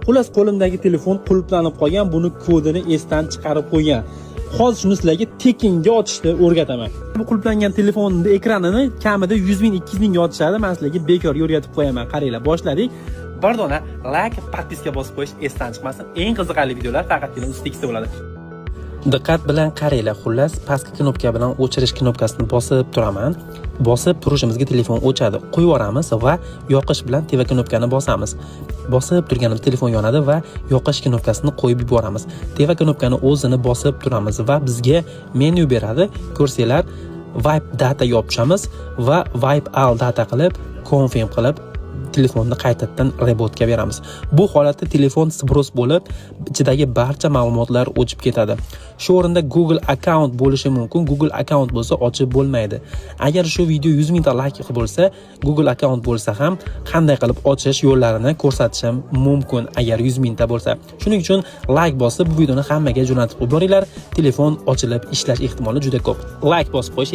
Xullas, qo'limdagi telefon qulflanib qolgan, buni kodini esdan chiqarib qo'ygan. Hozir shuni sizlarga tekinga ochishni o'rgataman. Bu qulflangan telefonning ekranini kamida 100 ming, 200 ming ochishadi. Men sizlarga bekorga o'rgatib qo'yaman. Qaranglar, boshladik. Bir dona like, podpiska bosib qo'yish esdan chiqmasin. Eng qiziqarli videolar faqatgina usti ikkita bo'ladi. Diqqat bilan qaranglar. Xullas, pastki knopka bilan o'chirish knopkasini bosib turaman. Bosib turishimizga telefon o'chadi. Qo'yib yuboramiz va yoqish bilan teva knopkani bosamiz. Bosib turganimizda telefon yonadi va yoqish knopkasini qo'yib yuboramiz. Teva knopkani o'zini bosib turamiz va bizga menu beradi. Ko'rsanglar, Wipe data yopishamiz va Wipe all data qilib, confirm qilib telefonni qaytadan rebotga beramiz. Bu holatda telefon sbros bo'lib, ichidagi barcha ma'lumotlar o'chib ketadi. Shu o'rinda Google account bo'lishi mumkin. Google account bo'lsa ochib bo'lmaydi. Agar shu video 100 mingta like bo'lsa, Google account bo'lsa ham qanday qilib ochish yo'llarini ko'rsatishim mumkin agar 100 mingta bo'lsa. Shuning uchun like bosib, bu videoni hammaga jo'natib qo'yinglar. Telefon ochilib ishlash ehtimoli juda ko'p. Like bosib qo'yish